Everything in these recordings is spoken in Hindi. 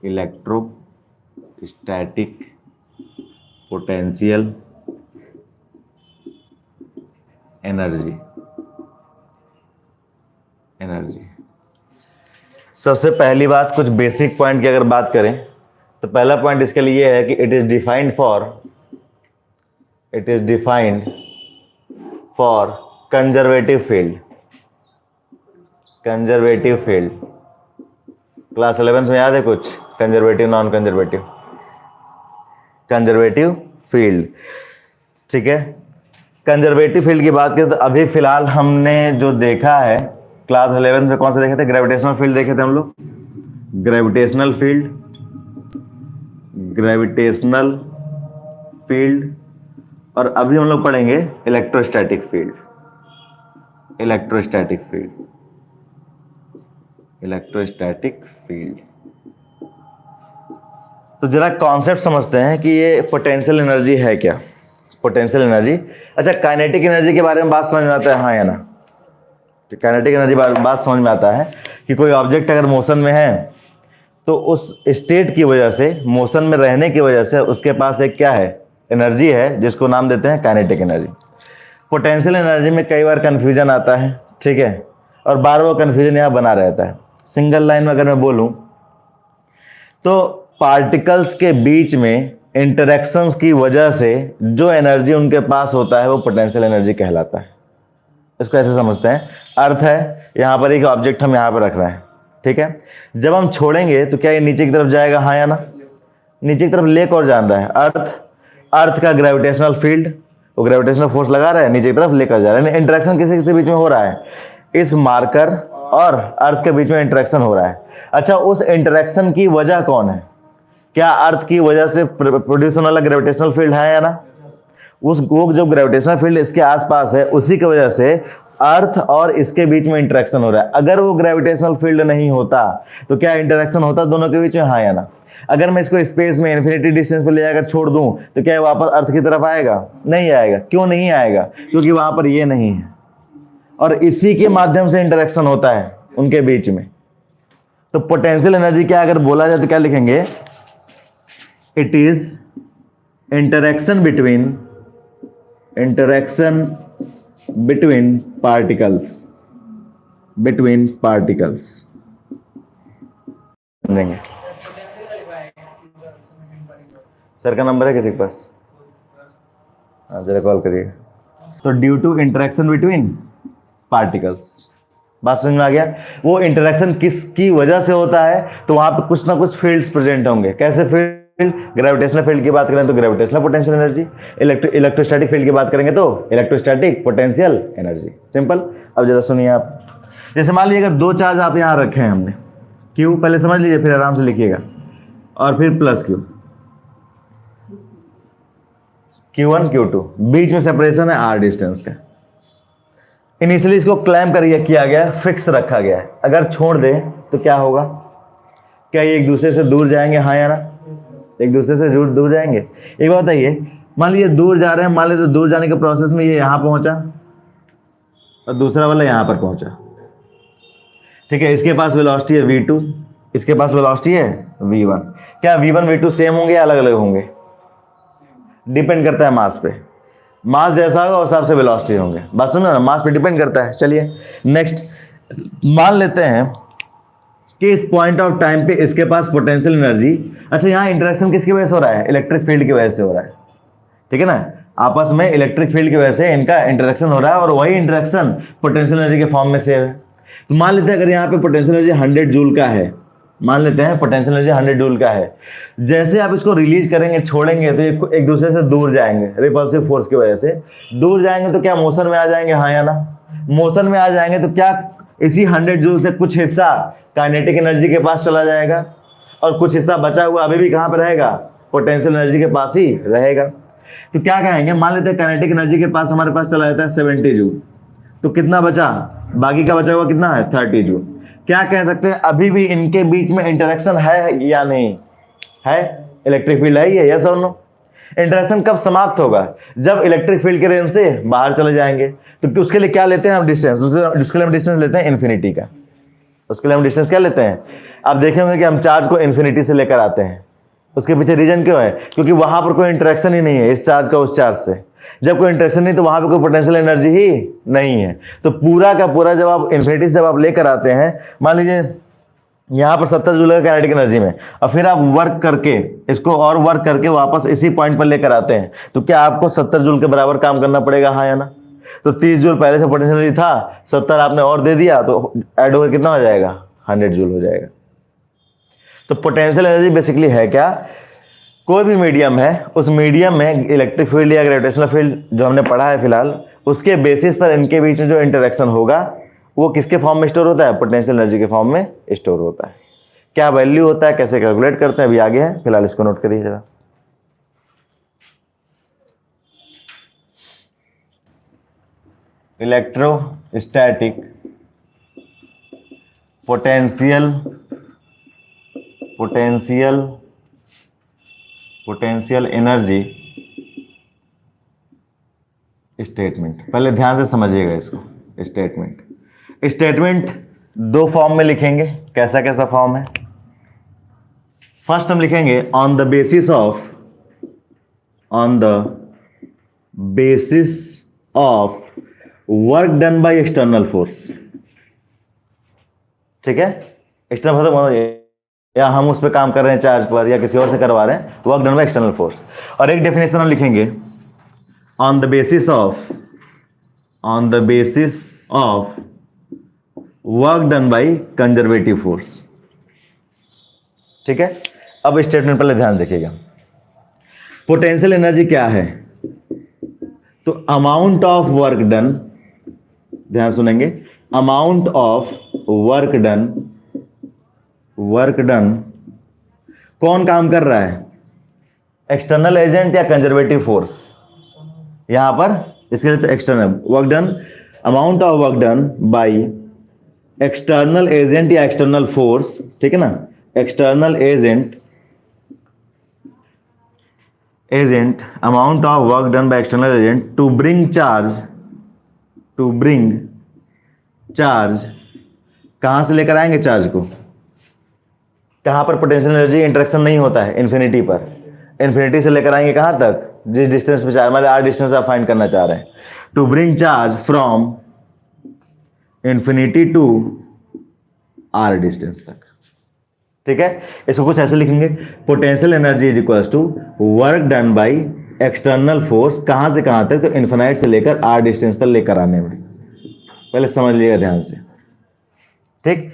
Electrostatic potential energy. सबसे पहली बात, कुछ बेसिक पॉइंट की अगर बात करें तो पहला पॉइंट इसके लिए है कि it is defined for conservative field. Class 11th में याद है कुछ conservative, non conservative, conservative field, ठीक है। कंजर्वेटिव फील्ड की बात करें तो अभी फिलहाल हमने जो देखा है क्लास 11th में, कौन से देखे थे? ग्रेविटेशनल फील्ड देखे थे हम लोग, ग्रेविटेशनल फील्ड, और अभी हम लोग पढ़ेंगे इलेक्ट्रोस्टैटिक फील्ड। तो जरा कॉन्सेप्ट समझते हैं कि ये पोटेंशियल एनर्जी है क्या। पोटेंशियल एनर्जी, अच्छा काइनेटिक एनर्जी के बारे में बात समझ में आता है, हाँ या ना? काइनेटिक एनर्जी बात समझ में आता है कि कोई ऑब्जेक्ट अगर मोशन में है तो उस स्टेट की वजह से, मोशन में रहने की वजह से उसके पास एक क्या है, एनर्जी है, जिसको नाम देते हैं काइनेटिक एनर्जी। पोटेंशियल एनर्जी में कई बार कंफ्यूजन आता है, ठीक है, और बार बार कंफ्यूजन यहाँ बना रहता है। सिंगल लाइन में अगर मैं बोलूं तो पार्टिकल्स के बीच में इंटरेक्शंस की वजह से जो एनर्जी उनके पास होता है वो पोटेंशियल एनर्जी कहलाता है। इसको ऐसे समझते हैं, अर्थ है, यहाँ पर एक ऑब्जेक्ट हम यहाँ पर रख रहे हैं, ठीक है, जब हम छोड़ेंगे तो क्या ये नीचे की तरफ जाएगा, हाँ या ना? नीचे की तरफ लेक और जान रहा है, अर्थ का ग्रेविटेशनल फील्ड, वो ग्रेविटेशनल फोर्स लगा रहा है, नीचे की तरफ लेकर जा रहा है। इंटरेक्शन किसी किसी बीच में हो रहा है, इस मार्कर और अर्थ के बीच में इंटरेक्शन हो रहा है। अच्छा, उस इंटरेक्शन की वजह कौन है? क्या अर्थ की वजह से प्रोड्यूस होने वाला ग्रेविटेशनल फील्ड है या ना? वो जो ग्रेविटेशनल फील्ड इसके आसपास है, उसी की वजह से अर्थ और इसके बीच में इंटरेक्शन हो रहा है। अगर वो ग्रेविटेशनल फील्ड नहीं होता तो क्या इंटरेक्शन होता दोनों के बीच में, हाँ या ना? अगर मैं इसको स्पेस में इन्फिनिटी डिस्टेंस पर ले जाकर छोड़ दूं तो क्या वापस अर्थ की तरफ आएगा? नहीं आएगा। क्यों नहीं आएगा? क्योंकि वहां पर ये नहीं है, और इसी के माध्यम से इंटरेक्शन होता है उनके बीच में। तो पोटेंशियल एनर्जी क्या अगर बोला जाए तो क्या लिखेंगे? It is interaction between particles. समझेंगे? सर का नंबर है किसी के पास? हाँ, जरा कॉल करिए। तो due to interaction between particles, बात समझ में आ गया? वो इंटरेक्शन किसकी वजह से होता है? तो वहां पे कुछ ना कुछ फील्ड्स प्रेजेंट होंगे। कैसे फील्ड? ग्रेविटेशनल फील्ड की बात करें तो gravitational potential energy, electrostatic field की बात करेंगे तो इलेक्ट्रोस्टैटिक पोटेंशियल एनर्जी। सिंपल। अब जरा सुनिए आप, जैसे मान लीजिए अगर दो चार्ज आप यहां रखे हैं हमने, क्यू पहले समझ लीजिए, फिर आराम से लिखिएगा, और फिर प्लस Q1 Q2, बीच में सेपरेशन है R डिस्टेंस का। इनिशियली इसको क्लैम्प किया गया, फिक्स रखा गया है। अगर छोड़ दे तो क्या होगा? क्या ये एक दूसरे से दूर जाएंगे, हाँ या ना? एक दूसरे से दूर जाएंगे। एक बात बताइए, मान लीजिए दूर जा रहे हैं, मान लीजिए दूर जाने के प्रोसेस में ये यहां पहुंचा और दूसरा वाला यहां पर पहुंचा, ठीक है। इसके पास वेलोसिटी है v2, इसके पास वेलोसिटी है v1। क्या v1 v2 सेम होंगे या अलग अलग होंगे? डिपेंड करता है मास पे। मास जैसा होगा उस हिसाब से वेलोसिटी होंगे। बात सुनो ना, मास पे डिपेंड करता है। चलिए नेक्स्ट, मान लेते हैं कि इस पॉइंट ऑफ टाइम पे इसके पास पोटेंशियल एनर्जी, अच्छा यहाँ इंटरेक्शन किसकी वजह से हो रहा है? इलेक्ट्रिक फील्ड की वजह से हो रहा है, ठीक है ना। आपस में इलेक्ट्रिक फील्ड की वजह से इनका इंटरेक्शन हो रहा है, और वही इंटरेक्शन पोटेंशियल एनर्जी के फॉर्म में सेव है। तो मान लेते हैं अगर यहाँ पे पोटेंशियल एनर्जी 100 जूल का है, मान लेते हैं पोटेंशियल एनर्जी 100 जूल का है। जैसे आप इसको रिलीज करेंगे, छोड़ेंगे, तो एक दूसरे से दूर जाएंगे, रिपल्सिव फोर्स की वजह से दूर जाएंगे। तो क्या मोशन में आ जाएंगे, हाँ या ना? मोशन में आ जाएंगे तो क्या इसी 100 जूल से कुछ हिस्सा काइनेटिक एनर्जी के पास चला जाएगा, और कुछ हिस्सा बचा हुआ अभी भी कहां पर रहेगा? पोटेंशियल एनर्जी के पास ही रहेगा। तो क्या कहेंगे? मान लेते हैं काइनेटिक एनर्जी के पास हमारे पास चला जाता है 70 जूल, तो कितना बचा? बाकी का बचा हुआ कितना है? 30 जूल। क्या कह सकते हैं? अभी भी इनके बीच में इंटरेक्शन है या नहीं है? इलेक्ट्रिक फील्ड है ये, यस और नो? इंटरेक्शन कब समाप्त होगा? जब इलेक्ट्रिक फील्ड के रेंज से बाहर चले जाएंगे। तो उसके लिए क्या लेते हैं हम? डिस्टेंस। उसके लिए हम डिस्टेंस लेते हैं इन्फिनिटी का। उसके लिए हम डिस्टेंस क्या लेते हैं? आप देखेंगे कि हम चार्ज को इन्फिनिटी से लेकर आते हैं, उसके पीछे रीजन क्यों है? क्योंकि वहां पर कोई इंटरेक्शन ही नहीं है इस चार्ज का उस चार्ज से। जब कोई इंटरेक्शन नहीं तो वहां पर कोई पोटेंशियल एनर्जी ही नहीं है। तो पूरा का पूरा जब आप इन्फिनिटी से जब आप लेकर आते हैं, मान लीजिए यहां पर 70 जूल का काइनेटिक एनर्जी में, और फिर आप वर्क करके इसको और वर्क करके वापस इसी पॉइंट पर लेकर आते हैं, तो क्या आपको 70 जूल के बराबर काम करना पड़ेगा, हाँ या ना? तो 30 जूल पहले से पोटेंशियल एनर्जी था, 70 आपने और दे दिया तो ऐड होकर कितना हो जाएगा? 100 जूल हो जाएगा। तो पोटेंशियल एनर्जी बेसिकली है क्या? कोई भी मीडियम है, उस मीडियम में इलेक्ट्रिक फील्ड या ग्रेविटेशनल फील्ड जो हमने पढ़ा है फिलहाल, उसके बेसिस पर इनके बीच में जो इंटरेक्शन होगा वो किसके फॉर्म में स्टोर होता है? पोटेंशियल एनर्जी के फॉर्म में स्टोर होता है। क्या वैल्यू होता है, कैसे कैलकुलेट करते हैं, अभी आगे है, फिलहाल इसको नोट करिए जरा। Electrostatic potential energy statement. पहले ध्यान से समझिएगा इसको। स्टेटमेंट दो फॉर्म में लिखेंगे। कैसा कैसा फॉर्म है? फर्स्ट हम लिखेंगे on the basis of work done by external force. ठीक है, एक्सटर्नल फोर्स या हम उस पर काम कर रहे हैं चार्ज पर या किसी और से करवा रहे हैं, work done by external force. और एक डेफिनेशन हम लिखेंगे on the basis of work done by conservative force. ठीक है, अब स्टेटमेंट पहले ध्यान देखिएगा। पोटेंशियल एनर्जी क्या है? तो अमाउंट ऑफ वर्क डन, ध्यान सुनेंगे, अमाउंट ऑफ वर्क डन कौन काम कर रहा है? एक्सटर्नल एजेंट या कंजर्वेटिव फोर्स? यहां पर इसके लिए तो external work done, amount of work done by external agent या एक्सटर्नल फोर्स। ठीक है ना, external agent amount of work done by external agent to bring charge कहां से लेकर आएंगे चार्ज को? कहां पर पोटेंशियल एनर्जी इंटरेक्शन नहीं होता है? इन्फिनिटी पर। इन्फिनिटी से लेकर आएंगे कहां तक? जिस डिस्टेंस पे चार्ज, मतलब आर डिस्टेंस आप फाइंड करना चाह रहे हैं। To bring charge from infinity to R distance तक। ठीक है, इसको कुछ ऐसे लिखेंगे, potential energy is equals to work done by external force, कहां से कहां तक? तो इन्फिनाइट से लेकर आर डिस्टेंस तक लेकर आने में। पहले समझ लीजिएगा ध्यान से। ठीक,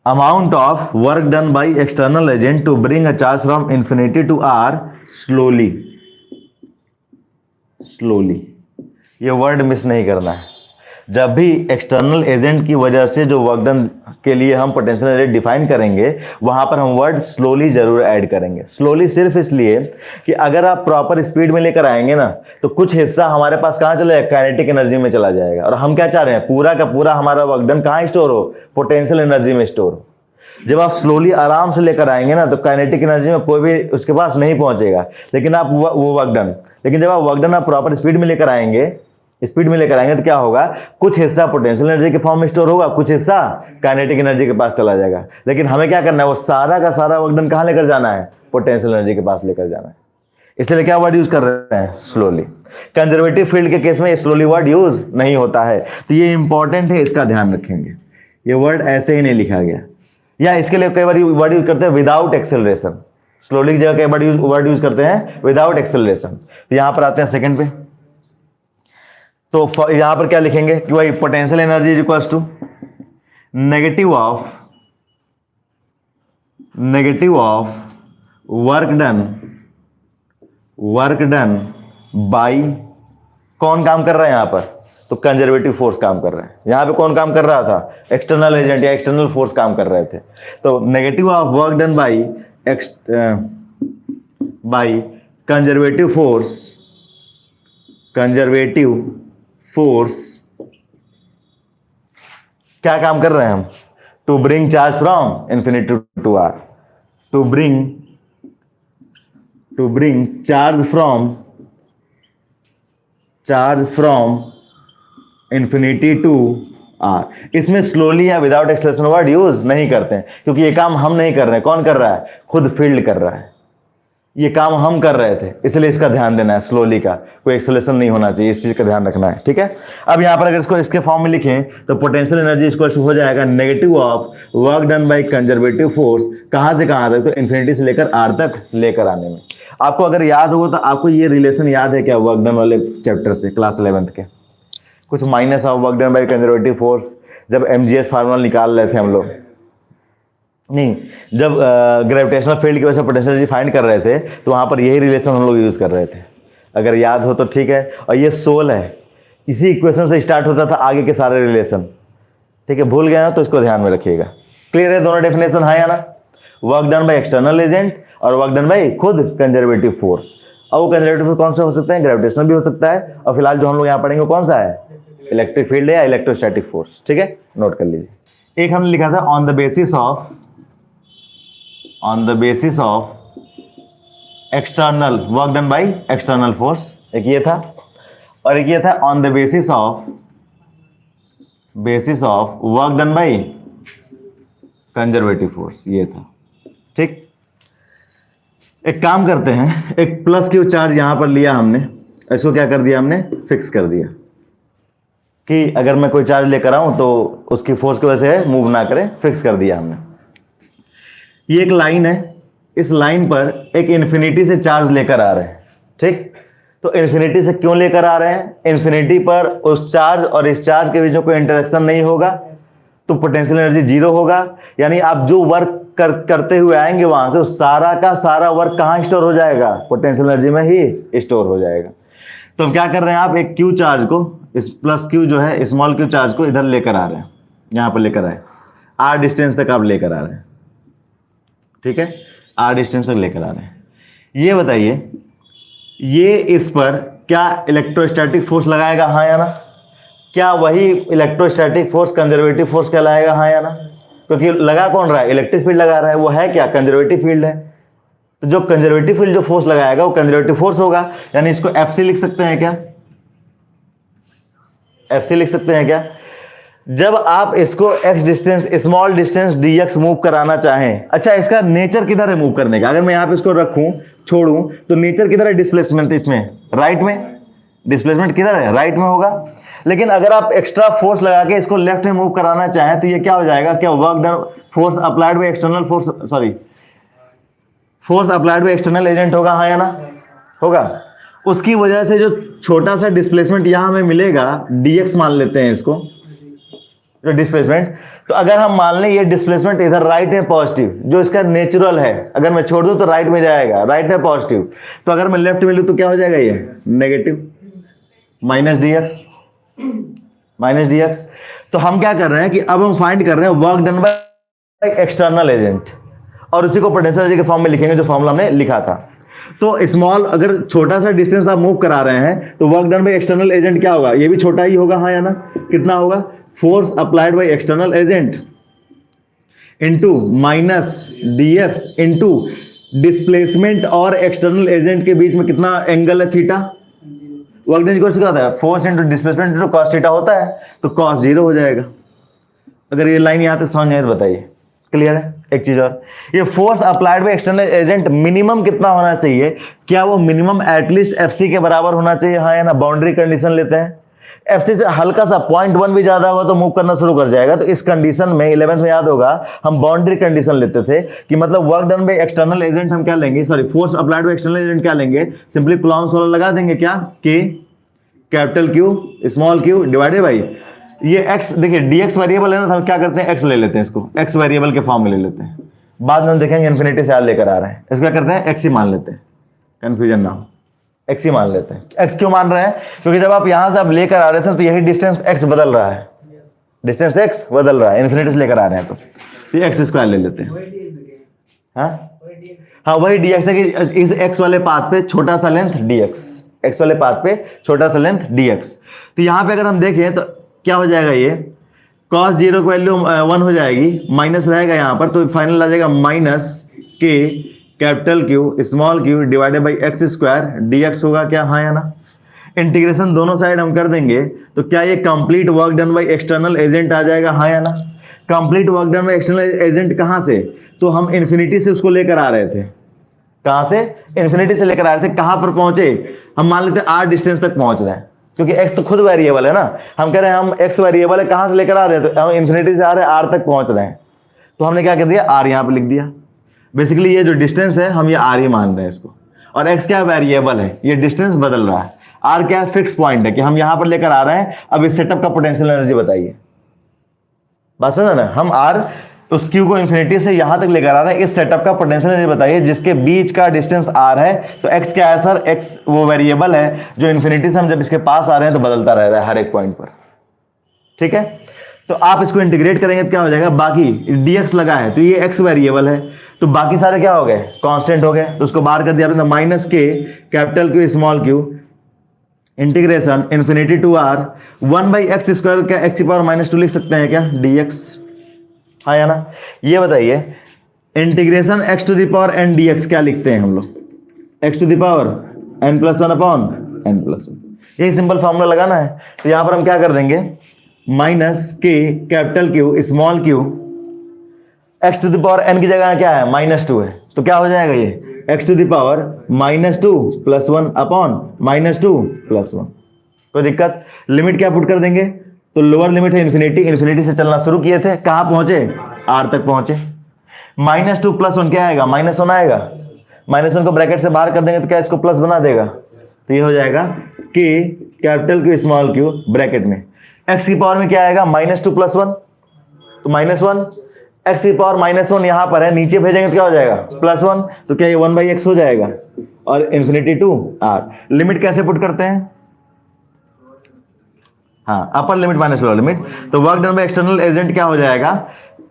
amount of work done by external agent to bring a charge from infinity to R slowly. ये वर्ड मिस नहीं करना है। जब भी एक्सटर्नल एजेंट की वजह से जो वर्क डन के लिए हम पोटेंशियल एनर्जी डिफाइन करेंगे, वहां पर हम वर्ड स्लोली जरूर ऐड करेंगे। स्लोली सिर्फ इसलिए कि अगर आप प्रॉपर स्पीड में लेकर आएंगे ना, तो कुछ हिस्सा हमारे पास कहां चला जाएगा? काइनेटिक एनर्जी में चला जाएगा। और हम क्या चाह रहे हैं? पूरा का पूरा हमारा वर्क डन कहां स्टोर हो? पोटेंशियल एनर्जी में स्टोर हो। जब आप स्लोली आराम से लेकर आएंगे ना, तो काइनेटिक एनर्जी में कोई भी उसके पास नहीं पहुंचेगा, लेकिन आप वो वर्क डन, लेकिन जब आप वर्क डन आप प्रॉपर स्पीड में लेकर आएंगे तो क्या होगा? कुछ हिस्सा पोटेंशियल एनर्जी के फॉर्म में स्टोर होगा, कुछ हिस्सा काइनेटिक एनर्जी के पास चला जाएगा। लेकिन हमें क्या करना है? वो सारा का सारा वर्क डन कहां लेकर जाना है? पोटेंशियल एनर्जी के पास लेकर जाना है। इसलिए क्या वर्ड यूज कर रहे हैं? स्लोली। कंजर्वेटिव फील्ड के केस में स्लोली वर्ड यूज नहीं होता है, तो ये इंपॉर्टेंट है, इसका ध्यान रखेंगे। ये वर्ड ऐसे ही नहीं लिखा गया, या इसके लिए कई बार वर्ड यूज करते हैं विदाउट एक्सेलरेशन। स्लोली की जगह कई बार वर्ड यूज करते हैं विदाउट एक्सेलरेशन। तो यहां पर आते हैं सेकंड पे। तो यहां पर क्या लिखेंगे कि भाई potential energy is equals to negative of work done by, कौन काम कर रहा है यहां पर? तो कंजर्वेटिव फोर्स काम कर रहा है। यहां पे कौन काम कर रहा था? एक्सटर्नल एजेंट या एक्सटर्नल फोर्स काम कर रहे थे। तो negative of work done by conservative force क्या काम कर रहे हैं हम? To bring charge from infinity to R, to bring charge from infinity to R. इसमें स्लोली या विदाउट एक्सेलरेशन वर्ड यूज नहीं करते हैं, क्योंकि ये काम हम नहीं कर रहे हैं। कौन कर रहा है? खुद फील्ड कर रहा है। ये काम हम कर रहे थे, इसलिए इसका ध्यान देना है। स्लोली का कोई एक्सेलरेशन नहीं होना चाहिए, इस चीज का ध्यान रखना है, ठीक है। अब यहां पर अगर इसको इसके फॉर्म में लिखें तो पोटेंशियल एनर्जी इसको हो जाएगा negative of work done by conservative force, कहां से कहां तक? तो इन्फिनिटी से लेकर आर तक लेकर आने में। आपको अगर याद हो तो आपको ये रिलेशन याद है क्या वर्क डन वाले चैप्टर से, क्लास 11th के? कुछ minus of work done by conservative force, जब एमजीएस फार्मूला निकाल रहे थे हम लोग, नहीं, जब ग्रेविटेशनल फील्ड की वजह से पोटेंशियल एनर्जी फाइंड कर रहे थे, तो वहां पर यही रिलेशन हम लोग यूज कर रहे थे, अगर याद हो तो ठीक है। और ये सोल है, इसी इक्वेशन से स्टार्ट होता था आगे के सारे रिलेशन, ठीक है। भूल गए हो तो इसको ध्यान में रखिएगा। क्लियर है? दोनों डेफिनेशन है या ना? Work done by external agent और वर्क डन बाय खुद कंजर्वेटिव फोर्स। और वो कंजर्वेटिव फोर्स कौन सा हो सकता है? ग्रेविटेशनल भी हो सकता है। और फिलहाल जो हम लोग यहाँ पढ़ेंगे कौन सा है? इलेक्ट्रिक फील्ड है या इलेक्ट्रोस्टैटिक फोर्स, ठीक है, नोट कर लीजिए। एक हमने लिखा था on the basis of external work done by external force, एक ये था, और एक ये था on the basis of work done by conservative force, ये था, ठीक। एक काम करते हैं, एक प्लस क्यू चार्ज यहां पर लिया हमने, इसको क्या कर दिया हमने? फिक्स कर दिया कि अगर मैं कोई चार्ज लेकर आऊं तो उसकी फोर्स की वजह से मूव ना करे, फिक्स कर दिया हमने। ये एक लाइन है, इस लाइन पर एक इन्फिनिटी से चार्ज लेकर आ रहे हैं, ठीक। तो इन्फिनिटी से क्यों लेकर आ रहे हैं? इन्फिनिटी पर उस चार्ज और इस चार्ज के बीच में कोई इंटरेक्शन नहीं होगा, तो पोटेंशियल एनर्जी जीरो होगा। यानी आप जो वर्क करते हुए आएंगे वहां से, सारा का सारा वर्क कहां स्टोर हो जाएगा? पोटेंशियल एनर्जी में ही स्टोर हो जाएगा। तो हम क्या कर रहे हैं? आप एक क्यू चार्ज को, इस प्लस क्यू जो है स्मॉल क्यू चार्ज को इधर लेकर आ रहे हैं, यहां पर लेकर आए, आर डिस्टेंस तक आप लेकर आ रहे हैं, ठीक है, आर डिस्टेंस तक लेकर आ रहे हैं। ये बताइए, ये इस पर क्या इलेक्ट्रोस्टैटिक फोर्स लगाएगा, हाँ या ना? क्या वही इलेक्ट्रोस्टैटिक फोर्स कंजर्वेटिव फोर्स कहलाएगा, हाँ या ना? क्योंकि लगा कौन रहा है? इलेक्ट्रिक फील्ड लगा रहा है, वो है क्या? कंजर्वेटिव फील्ड है। तो जो कंजर्वेटिव फील्ड जो फोर्स लगाएगा वो कंजर्वेटिव फोर्स होगा, यानी इसको एफसी लिख सकते हैं क्या? एफसी लिख सकते हैं क्या? जब आप इसको x distance, small distance dx move कराना चाहें, अच्छा इसका नेचर किधर है मूव करने का? अगर मैं यहाँ पे इसको रखूं, छोड़ूं, तो नेचर किधर है डिस्प्लेसमेंट? इसमें राइट में। डिस्प्लेसमेंट किधर है? राइट में होगा। लेकिन अगर आप एक्स्ट्रा फोर्स लगा के इसको लेफ्ट में मूव कराना चाहें तो ये क्या हो जाएगा? क्या work done, force applied by external force, sorry force applied by external agent होगा, हाँ या ना? होगा। उसकी वजह से जो छोटा सा डिस्प्लेसमेंट यहां हमें मिलेगा, dx मान लेते हैं इसको, जो डिस्प्लेसमेंट, तो अगर हम मान लें ये डिस्प्लेसमेंट इधर राइट में पॉजिटिव, जो इसका नेचुरल है, अगर मैं छोड़ दूं तो राइट में जाएगा, राइट में पॉजिटिव, तो अगर मैं लेफ्ट में लूं तो क्या हो जाएगा? ये नेगेटिव, माइनस dx। तो हम क्या कर रहे हैं कि अब हम फाइंड कर रहे हैं work done by external agent, और उसी को पोटेंशियल एनर्जी के फॉर्म में लिखेंगे, जो फॉर्मूला हमने लिखा था। तो स्मॉल, अगर छोटा सा डिस्टेंस आप मूव करा रहे हैं तो work done by external agent क्या होगा? ये भी छोटा ही होगा, हाँ या ना? कितना होगा? Force applied by external agent into minus dx into displacement और एक्सटर्नल एजेंट के बीच में कितना एंगल है? थीटा। वर्क डन क्या होता है? Force into displacement into cos theta होता है, तो cos 0 हो जाएगा। अगर ये लाइन यहां तक समझ आए तो बताइए, क्लियर है? एक चीज और, ये force applied by external agent minimum कितना होना चाहिए? क्या वो मिनिमम एटलीस्ट एफसी के बराबर होना चाहिए, हाँ या ना? बाउंड्री कंडीशन लेते हैं, एफसी से हल्का सा 0.1 भी ज्यादा होगा तो मूव करना शुरू कर जाएगा। तो इस कंडीशन में 11th में याद होगा हम बाउंड्री कंडीशन लेते थे कि मतलब work done by external agent हम क्या लेंगे, sorry force applied by external agent क्या लेंगे? सिंपली कूलॉम्स लॉ लगा देंगे, क्या? के capital Q small Q divided by ये एक्स। देखिए dx वेरिएबल है ना, तो हम क्या करते हैं? एक्स ले लेते हैं, इसको एक्स वेरिएबल के फॉर्म में ले लेते हैं। बाद में हम देखेंगे इन्फिनिटी से आर लेकर आ रहे हैं, इसको क्या करते हैं? एक्स ही मान लेते हैं, कंफ्यूजन ना हो, एक्स ही मान लेते हैं। एक्स क्यों मान रहे हैं? क्योंकि जब आप यहां से आप लेकर आ रहे थे तो यही डिस्टेंस एक्स बदल रहा है, डिस्टेंस एक्स बदल रहा है, इन्फिनिटी से लेकर आ रहे हैं तो ये एक्स स्क्वायर ले लेते हैं। हाँ वही dx है कि इस x वाले पाथ पे छोटा सा लेंथ dx, x वाले पाथ पे छोटा सा लेंथ dx। तो यहां पे अगर हम देखें तो क्या हो जाएगा? ये cos 0 की वैल्यू 1 हो जाएगी, माइनस रहेगा यहां पर, तो फाइनल आ जाएगा माइनस के capital Q small Q divided by x square dx होगा क्या, हाँ या ना? इंटीग्रेशन दोनों साइड हम कर देंगे तो क्या ये complete work done by external agent आ जाएगा, हाँ या ना? Complete work done by external agent कहां से? तो हम इन्फिनिटी से उसको लेकर आ रहे थे। कहां से? इन्फिनिटी से लेकर आ रहे थे। कहां पर पहुंचे? हम मान लेते हैं आर डिस्टेंस तक पहुंच रहे हैं, क्योंकि एक्स तो खुद वेरिएबल है ना। हम कह रहे हैं हम एक्स वेरिएबल है, कहां से लेकर आ रहे हैं? तो हम इन्फिनिटी से आ रहे हैं, आर तक पहुंच रहे हैं। तो हमने क्या कर दिया, आर यहां पर लिख दिया। बेसिकली ये जो डिस्टेंस है हम ये आर ही मान रहे हैं इसको, और एक्स क्या वेरिएबल है, ये डिस्टेंस बदल रहा है। आर क्या है? फिक्स पॉइंट है कि हम यहां पर लेकर आ रहे हैं। अब इस सेटअप का पोटेंशियल एनर्जी बताइए। बात समझ ना? हम आर उस क्यू को इंफिनिटी से यहां तक लेकर आ रहे हैं, इस सेटअप का पोटेंशियल एनर्जी बताइए जिसके बीच का डिस्टेंस आर है। तो एक्स क्या है सर? एक्स वो वेरिएबल है जो इंफिनिटी से हम जब इसके पास आ रहे हैं तो बदलता रह रहा है हर एक पॉइंट पर। ठीक है, तो आप इसको इंटीग्रेट करेंगे तो क्या हो जाएगा, बाकी dx लगा है तो ये x वेरिएबल है, तो बाकी सारे क्या हो गए, कांस्टेंट हो गए। तो उसको बाहर कर दिया आपने, माइनस के capital Q small Q integration infinity to R 1/x square क्या x⁻² लिख सकते हैं क्या, dx, हाँ या ना? ये बताइए इंटीग्रेशन x⁻n dx क्या लिखते हैं हम लोग, x⁻n+1/n+1। यही सिंपल फॉर्मूला लगाना है। तो यहां पर हम क्या कर देंगे, माइनस के capital Q small Q x⁻n की जगह क्या है, -2 है, तो क्या हो जाएगा ये x⁻−2 + 1/-2 + 1। कोई दिक्कत? लिमिट क्या पुट कर देंगे, तो लोअर लिमिट है इन्फिनिटी, इन्फिनिटी से चलना शुरू किए थे, कहां पहुंचे, r तक पहुंचे। -2 + 1 क्या आएगा, -1 आएगा। -1 को ब्रैकेट से बाहर कर देंगे तो क्या इसको प्लस बना देगा, तो ये हो जाएगा कि capital Q small Q bracket में x की पावर में क्या आएगा, -2 + 1 तो -1, x की पावर -1 यहां पर है, नीचे भेजेंगे तो क्या हो जाएगा, +1, तो क्या ये 1/x हो जाएगा, और इन्फिनिटी टू r। लिमिट कैसे पुट करते हैं, हाँ, upper limit minus lower limit. तो work done by external agent क्या हो जाएगा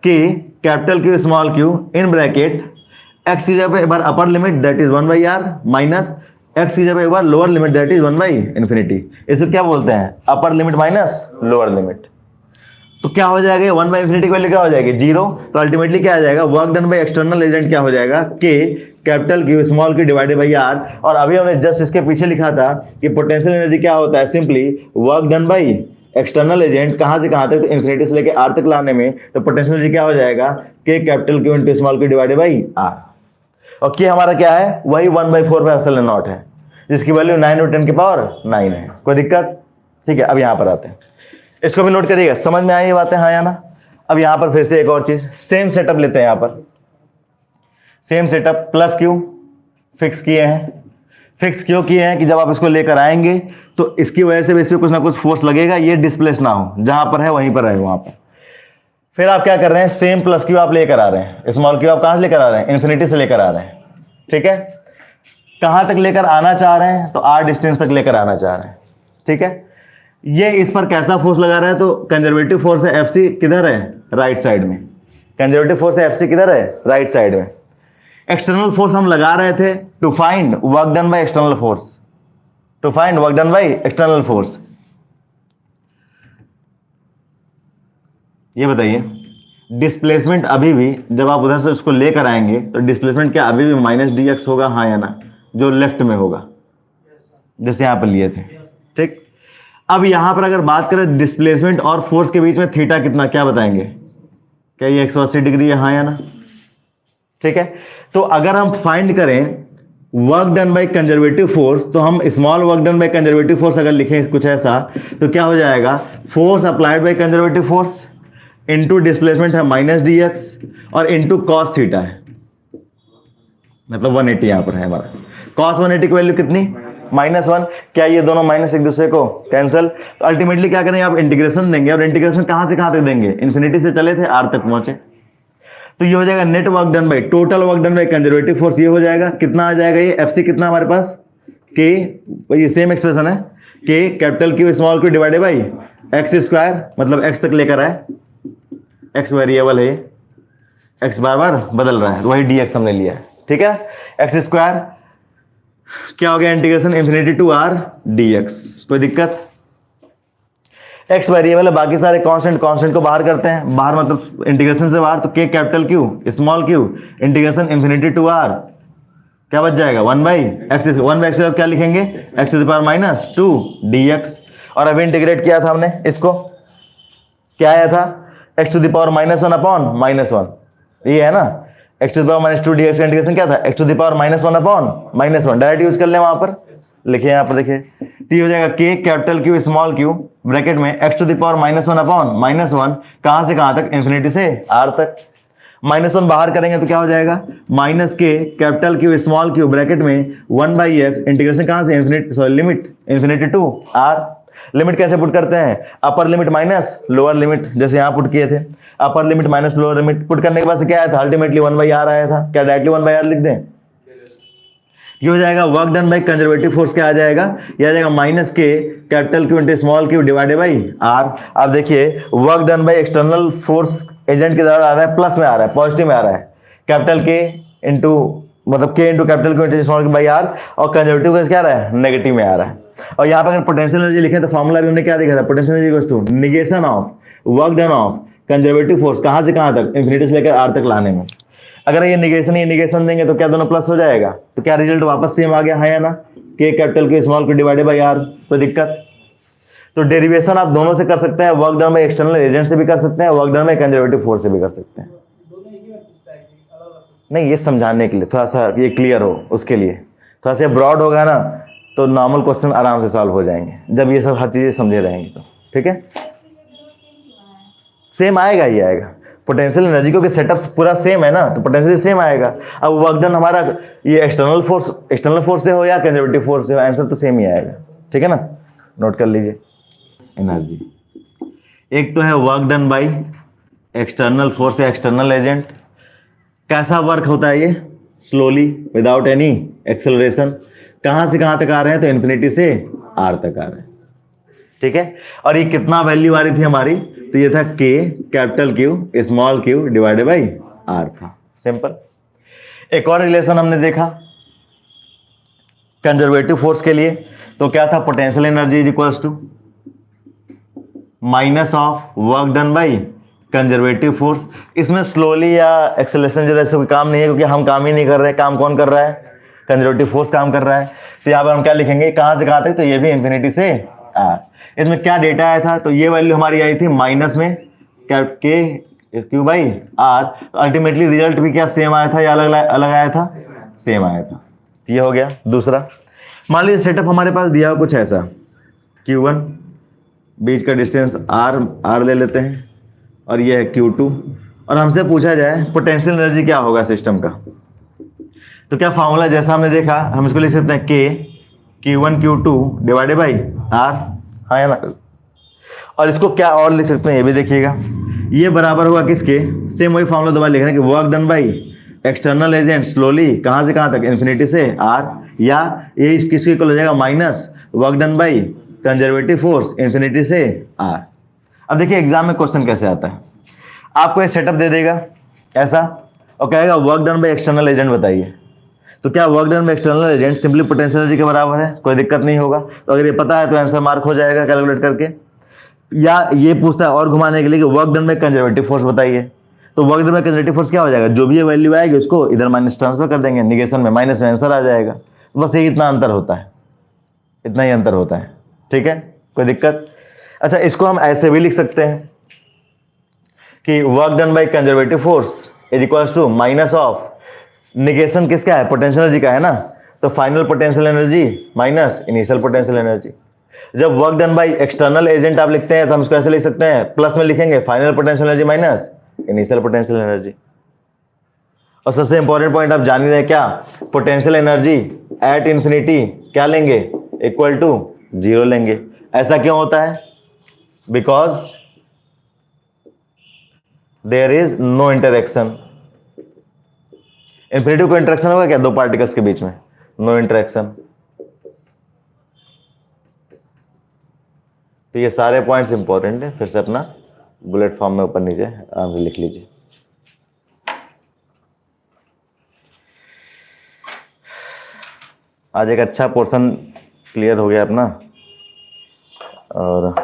कि capital Q small Q in bracket x की जगह एक बार upper limit that is 1/r minus x की जगह एक बार लोअर लिमिट दैट इज 1/∞। इसे क्या बोलते हैं, upper limit minus lower limit. तो क्या हो जाएगा, 1/∞ की वैल्यू क्या हो जाएगी, 0। तो अल्टीमेटली क्या आ जाएगा, work done by external agent क्या हो जाएगा, के capital Q small Q divided by R. और अभी हमने जस्ट इसके पीछे लिखा था कि पोटेंशियल एनर्जी क्या होता है, simply work done by external agent कहां से कहां तक, तो इन्फिनिटी से लेके आर तक लाने में, तो पोटेंशियल एनर्जी क्या हो जाएगा, के capital Q into small Q divided by R. और के हमारा क्या है, वही 1/4 है, जिसकी वैल्यू 9 और 10 की पावर 9 है। कोई दिक्कत? ठीक है, अब यहां पर आते हैं, इसको भी नोट करिएगा, समझ में आई ये बातें, हाँ या ना? अब यहां पर फिर से एक और चीज, सेम सेटअप लेते हैं। यहां पर same setup, plus Q fix किए हैं। फिक्स क्यों किए हैं कि जब आप इसको लेकर आएंगे तो इसकी वजह से इस पर कुछ ना कुछ फोर्स लगेगा, ये डिस्प्लेस ना हो, जहां पर है वहीं पर है वहां पर। फिर आप क्या कर रहे हैं, सेम प्लस क्यू आप लेकर आ रहे हैं, स्मॉल क्यू आप कहां से लेकर आ रहे हैं, इन्फिनिटी से लेकर आ रहे हैं। ठीक है, कहां तक लेकर आना चाह रहे हैं, तो आर डिस्टेंस तक लेकर आना चाह रहे हैं। ठीक है, ये इस पर कैसा फोर्स लगा रहा है, तो कंजर्वेटिव फोर्स है एफसी, किधर है, राइट साइड में। कंजर्वेटिव फोर्स है एफसी किधर है, राइट साइड में। एक्सटर्नल फोर्स हम लगा रहे थे to find work done by external force, to find work done by external force. ये बताइए डिस्प्लेसमेंट अभी भी जब आप उधर से उसको लेकर आएंगे तो डिस्प्लेसमेंट क्या अभी भी -dx होगा, हाँ या ना, जो लेफ्ट में होगा, जैसे यहां पर लिए थे। ठीक, अब यहां पर अगर बात करें डिस्प्लेसमेंट और फोर्स के बीच में थीटा कितना, क्या बताएंगे, क्या ये 180 डिग्री है, हाँ या ना? ठीक है, तो अगर हम फाइंड करें work done by conservative force, तो हम small work done by conservative force अगर लिखें कुछ ऐसा, तो क्या हो जाएगा, force applied by conservative force into displacement है -dx और इनटू cos थीटा है, मतलब 180 यहां पर है हमारा। cos 180 की वैल्यू कितनी, -1। क्या ये दोनों माइनस एक दूसरे को कैंसिल, तो अल्टीमेटली क्या करेंगे, आप इंटीग्रेशन देंगे, और इंटीग्रेशन कहां से कहां तक देंगे, इन्फिनिटी से चले थे आर तक पहुंचे, तो ये हो जाएगा net work done by total work done by conservative force. ये हो जाएगा कितना आ जाएगा, ये एफसी कितना हमारे पास, के, ये सेम एक्सप्रेशन है, के capital Q small Q divided by x square, मतलब एक्स तक लेकर आए, एक्स वेरिएबल है, एक्स बार बार बदल रहा है, वही dx हमने लिया है। ठीक है, एक्स स्क्वायर क्या हो गया, integration infinity to R dx। कोई दिक्कत, एक्स वेरिएबल है, बाकी सारे कांस्टेंट, कांस्टेंट को बाहर करते हैं, बाहर मतलब इंटीग्रेशन से बाहर, तो के capital Q small Q integration infinity to R क्या बच जाएगा 1/x, 1/x क्या लिखेंगे x⁻²dx। और अभी इंटीग्रेट किया था हमने इसको, क्या आया था x⁻−1/-1, ये है ना x⁻²dx का इंटीग्रेशन क्या था x⁻−1/-1, डायरेक्ट यूज कर ले वहां पर, लिखिए यहां पर देखिए, तो हो जाएगा k capital Q small q bracket में x⁻−1/-1 कहां से कहां तक, इंफिनिटी से r तक। -1 बाहर करेंगे तो क्या हो जाएगा -k capital Q small q bracket में 1/x इंटीग्रेशन कहां से, infinity, sorry limit infinity to r। Limit कैसे पुट करते हैं, upper limit minus lower limit, जैसे यहां पुट किए थे, upper limit minus lower limit put करने के बाद से क्या आया था, अल्टीमेटली 1/r आया था। क्या डायरेक्टली 1/r लिख दें, ये हो जाएगा work done by conservative force, क्या आ जाएगा, ये आ जाएगा -k capital Q into small q divided by r। अब देखिए work done by external force agent के द्वारा आ रहा है, प्लस में आ रहा है, पॉजिटिव में आ रहा है, कैपिटल K इंटू मतलब k into capital Q into small q by r, और कंजर्वेटिव केस क्या आ रहा है, नेगेटिव में आ रहा है। और यहाँ पर अगर पोटेंशियल एनर्जी लिखे तो फॉर्मूला भी हमने क्या देखा था, potential energy equals to negation of work done of conservative force, कहां से कहां तक, इंफिनिटी से लेकर r तक लाने में। अगर ये निगेशन देंगे तो क्या दोनों प्लस हो जाएगा, तो क्या रिजल्ट वापस सेम आ गया है या ना, k capital Q small q divided by r, कोई दिक्कत। तो डेरिवेशन आप दोनों से कर सकते हैं, work done by external agent से भी कर सकते हैं, work done by conservative force से भी कर सकते हैं। नहीं, ये समझाने के लिए थोड़ा सा ये क्लियर हो, उसके लिए थोड़ा सा ब्रॉड होगा ना तो नॉर्मल क्वेश्चन आराम से सॉल्व हो जाएंगे, जब ये सब हर चीजें समझे रहेंगे तो। ठीक है, सेम आएगा ही आएगा पोटेंशियल एनर्जी, क्योंकि सेटअप पूरा सेम है ना, तो पोटेंशियल सेम आएगा। अब वर्क डन हमारा ये एक्सटर्नल फोर्स से हो या कंजर्वेटिव फोर्स से हो, आंसर तो सेम ही आएगा। ठीक है ना, नोट कर लीजिए। एनर्जी एक तो है work done by external force या एक्सटर्नल एजेंट, कैसा वर्क होता है ये, स्लोली विदाउट एनी एक्सेलरेशन, कहां से कहां तक आ रहे हैं, तो इन्फिनिटी से r तक आ रहे हैं। ठीक है, और ये कितना वैल्यू आ रही थी हमारी, तो ये था k capital Q small q divided by r था, सिंपल। एक और रिलेशन हमने देखा कंजर्वेटिव फोर्स के लिए, तो क्या था, potential energy is equals to minus of work done by conservative force. इसमें स्लोली या एक्सेलरेशन जैसे कोई काम नहीं है, क्योंकि हम काम ही नहीं कर रहे, काम कौन कर रहा है, कंजर्वेटिव फोर्स काम कर रहा है। तो यहाँ पर हम क्या लिखेंगे, कहां से कहां तक, तो ये भी इंफिनिटी से r। इसमें क्या डेटा आया था, तो ये वैल्यू हमारी आई थी माइनस में k Q by r, ultimately result भी क्या सेम आया था या अलग अलग आया था, सेम आया था। ये हो गया दूसरा। मान लीजिए सेटअप हमारे पास दिया हो कुछ ऐसा, Q1 बीच का डिस्टेंस r ले लेते हैं, और ये है Q2, और हमसे पूछा जाए पोटेंशियल एनर्जी क्या होगा सिस्टम का, तो क्या फॉर्मूला जैसा हमने देखा, हम इसको लिख सकते हैं k Q1 Q2 divided by r, हाँ या ना। और इसको क्या और लिख सकते हैं, ये भी देखिएगा, ये बराबर होगा किसके, सेम वही फॉर्मूला दोबारा लिख रहे हैं कि work done by external agent slowly कहां से कहां तक, इन्फिनिटी से r, या ये किसके इक्वल हो जाएगा, minus work done by conservative force infinity से r। अब देखिए एग्जाम में क्वेश्चन कैसे आता है, आपको एक सेटअप दे देगा ऐसा और कहेगा work done by external agent बताइए, तो क्या work done by external agent simply potential energy के बराबर है, कोई दिक्कत नहीं होगा। तो अगर ये पता है तो आंसर मार्क हो जाएगा कैलकुलेट करके। या ये पूछता है और घुमाने के लिए कि work done by conservative force बताइए, तो work done by conservative force क्या हो जाएगा, जो भी ये वैल्यू आएगी उसको इधर माइनस ट्रांसफर कर देंगे, निगेशन में माइनस में आंसर आ जाएगा। बस यही इतना अंतर होता है, इतना ही अंतर होता है। ठीक है, कोई दिक्कत। अच्छा, इसको हम ऐसे भी लिख सकते हैं कि work done by conservative force is equals to minus of negation किसका है, पोटेंशियल एनर्जी का है ना, तो final potential energy minus initial potential energy. जब work done by external agent आप लिखते हैं तो हम इसको ऐसे लिख सकते हैं, प्लस में लिखेंगे final potential energy minus initial potential energy. और सबसे इंपॉर्टेंट पॉइंट आप जान ही रहे क्या, पोटेंशियल एनर्जी एट इंफिनिटी क्या लेंगे, इक्वल टू 0 लेंगे। ऐसा क्यों होता है, because there is no interaction. Infinity को इंटरेक्शन होगा क्या, दो पार्टिकल्स के बीच में, नो इंटरेक्शन। तो ये सारे पॉइंट्स इंपॉर्टेंट है, फिर से अपना बुलेट फॉर्म में ऊपर नीचे आराम से लिख लीजिए। आज एक अच्छा पोर्शन क्लियर हो गया अपना। और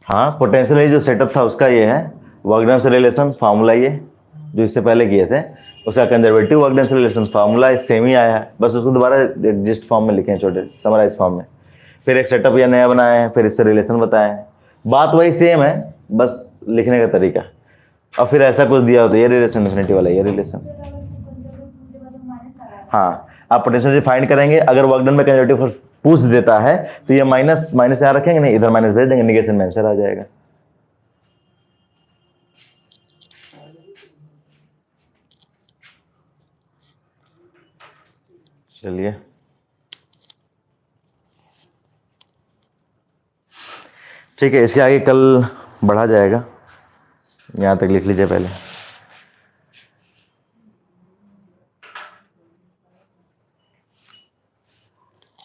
हाँ, पोटेंशियल जो सेटअप था उसका ये है, वर्क डन से रिलेशन फार्मूला ये जो इससे पहले किए थे, उसका conservative work density relation formula same ही आया है, बस उसको दोबारा एग्जिस्ट फॉर्म में लिखे हैं, छोटे समराइज फॉर्म में। फिर एक सेटअप या नया बनाए हैं, फिर इससे रिलेशन बताए हैं, बात वही सेम है, बस लिखने का तरीका। और फिर ऐसा कुछ दिया होता है, ये रिलेशन इन्फिनिटी वाला, ये रिलेशन। हाँ, आप पोटेंशियल फाइंड करेंगे, अगर वर्क डन में कंजर्वेटिव फोर्स पूछ देता है तो ये माइनस माइनस यहाँ रखेंगे, नहीं इधर माइनस भेज देंगे, निगेशन में आंसर आ जाएगा। चलिए ठीक है, इसके आगे कल बढ़ा जाएगा, यहाँ तक लिख लीजिए पहले।